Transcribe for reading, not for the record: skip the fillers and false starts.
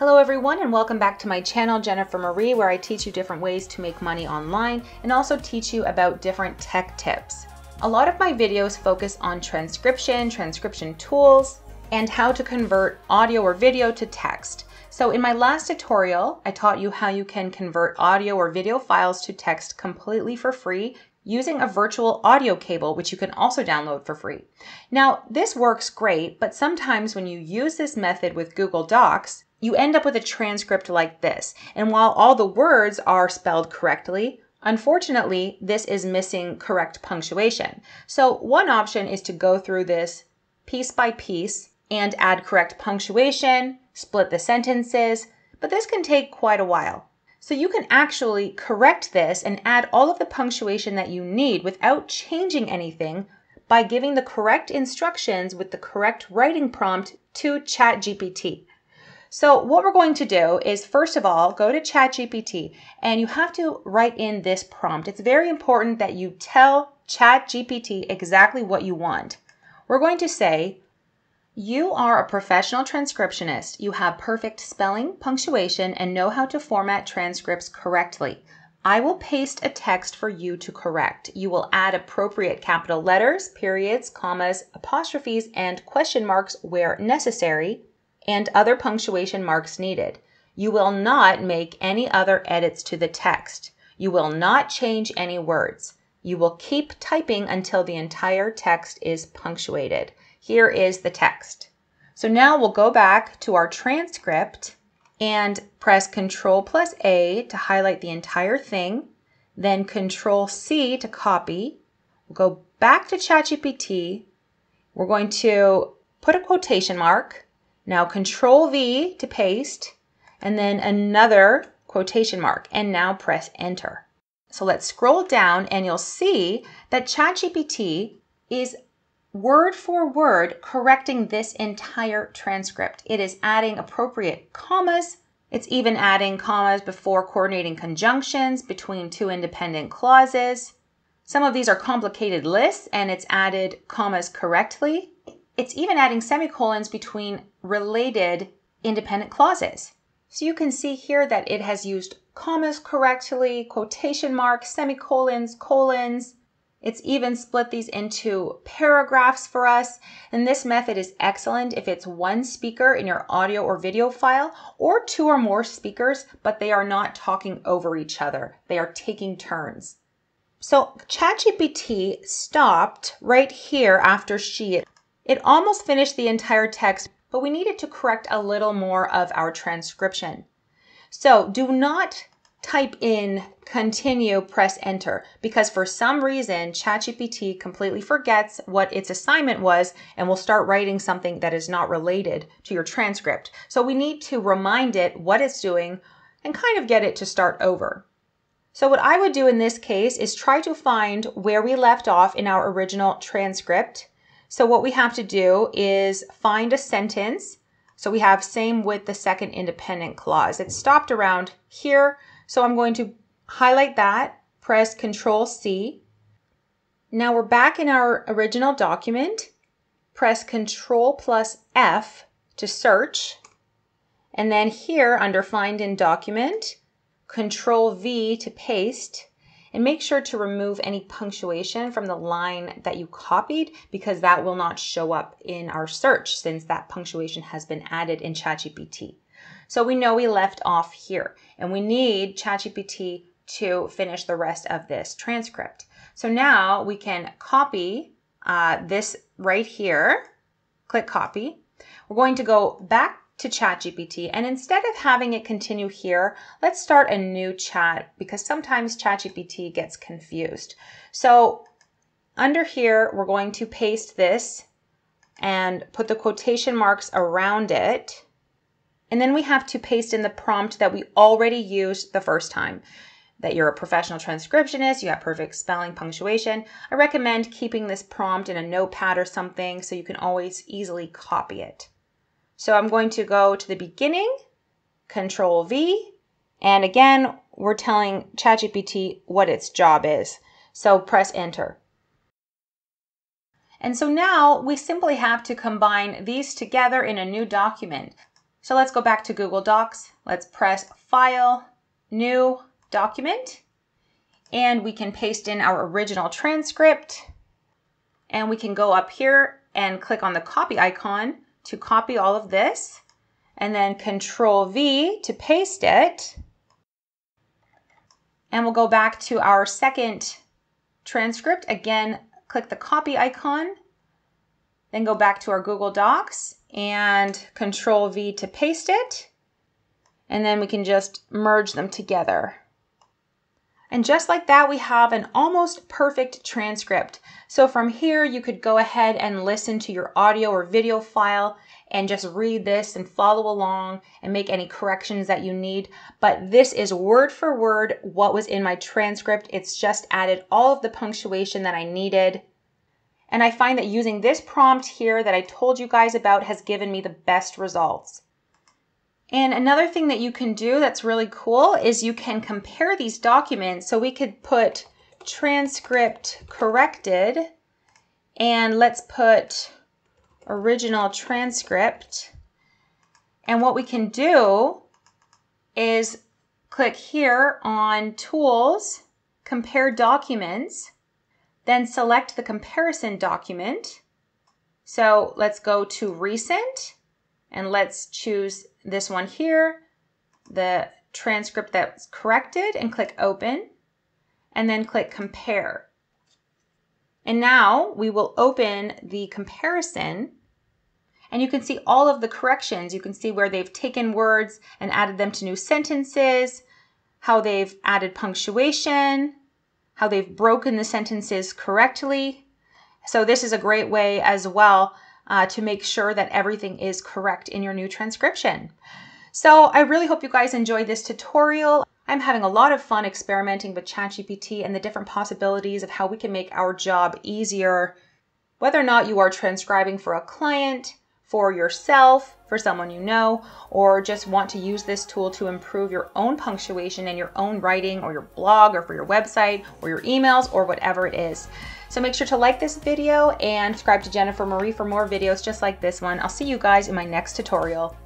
Hello everyone and welcome back to my channel, Jennifer Marie, where I teach you different ways to make money online and also teach you about different tech tips. A lot of my videos focus on transcription, transcription tools, and how to convert audio or video to text. So in my last tutorial, I taught you how you can convert audio or video files to text completely for free using a virtual audio cable, which you can also download for free. Now, this works great, but sometimes when you use this method with Google Docs, you end up with a transcript like this. And while all the words are spelled correctly, unfortunately, this is missing correct punctuation. So one option is to go through this piece by piece and add correct punctuation, split the sentences, but this can take quite a while. So you can actually correct this and add all of the punctuation that you need without changing anything by giving the correct instructions with the correct writing prompt to ChatGPT. So what we're going to do is, first of all, go to ChatGPT and you have to write in this prompt. It's very important that you tell ChatGPT exactly what you want. We're going to say, you are a professional transcriptionist. You have perfect spelling, punctuation, and know how to format transcripts correctly. I will paste a text for you to correct. You will add appropriate capital letters, periods, commas, apostrophes, and question marks where necessary, and other punctuation marks needed. You will not make any other edits to the text. You will not change any words. You will keep typing until the entire text is punctuated. Here is the text. So now we'll go back to our transcript and press Ctrl+A to highlight the entire thing, then Ctrl+C to copy. We'll go back to ChatGPT. We're going to put a quotation mark. Now Ctrl+V to paste, and then another quotation mark, and now press Enter. So let's scroll down and you'll see that ChatGPT is word for word correcting this entire transcript. It is adding appropriate commas. It's even adding commas before coordinating conjunctions between two independent clauses. Some of these are complicated lists and it's added commas correctly. It's even adding semicolons between related independent clauses. So you can see here that it has used commas correctly, quotation marks, semicolons, colons. It's even split these into paragraphs for us. And this method is excellent if it's one speaker in your audio or video file, or two or more speakers, but they are not talking over each other. They are taking turns. So ChatGPT stopped right here after it almost finished the entire text, but we needed to correct a little more of our transcription. So do not type in continue, press enter, because for some reason, ChatGPT completely forgets what its assignment was and will start writing something that is not related to your transcript. So we need to remind it what it's doing and kind of get it to start over. So what I would do in this case is try to find where we left off in our original transcript. So what we have to do is find a sentence. So we have same with the second independent clause. It stopped around here. So I'm going to highlight that, press Ctrl+C. Now we're back in our original document. Press Ctrl+F to search. And then here under Find in Document, Ctrl+V to paste. And make sure to remove any punctuation from the line that you copied because that will not show up in our search since that punctuation has been added in ChatGPT. So we know we left off here and we need ChatGPT to finish the rest of this transcript. So now we can copy this right here, click copy. We're going to go back to ChatGPT, and instead of having it continue here, let's start a new chat because sometimes ChatGPT gets confused. So under here, we're going to paste this and put the quotation marks around it. And then we have to paste in the prompt that we already used the first time. That you're a professional transcriptionist, you have perfect spelling, punctuation. I recommend keeping this prompt in a notepad or something so you can always easily copy it. So I'm going to go to the beginning, Ctrl+V, and again, we're telling ChatGPT what its job is. So press enter. And so now we simply have to combine these together in a new document. So let's go back to Google Docs. Let's press File, New Document, and we can paste in our original transcript. And we can go up here and click on the copy icon to copy all of this, and then Control V to paste it. And we'll go back to our second transcript. Again, click the copy icon, then go back to our Google Docs and Control V to paste it. And then we can just merge them together. And just like that, we have an almost perfect transcript. So from here, you could go ahead and listen to your audio or video file and just read this and follow along and make any corrections that you need. But this is word for word what was in my transcript. It's just added all of the punctuation that I needed. And I find that using this prompt here that I told you guys about has given me the best results. And another thing that you can do that's really cool is you can compare these documents. So we could put transcript corrected, and let's put original transcript. And what we can do is click here on Tools, Compare Documents, then select the comparison document. So let's go to Recent, and let's choose this one here, the transcript that's corrected, and click Open, and then click Compare. And now we will open the comparison, and you can see all of the corrections. You can see where they've taken words and added them to new sentences, how they've added punctuation, how they've broken the sentences correctly. So this is a great way as well to make sure that everything is correct in your new transcription. So I really hope you guys enjoyed this tutorial. I'm having a lot of fun experimenting with ChatGPT and the different possibilities of how we can make our job easier, whether or not you are transcribing for a client, for yourself, for someone you know, or just want to use this tool to improve your own punctuation in your own writing or your blog or for your website or your emails or whatever it is. So make sure to like this video and subscribe to Jennifer Marie for more videos just like this one. I'll see you guys in my next tutorial.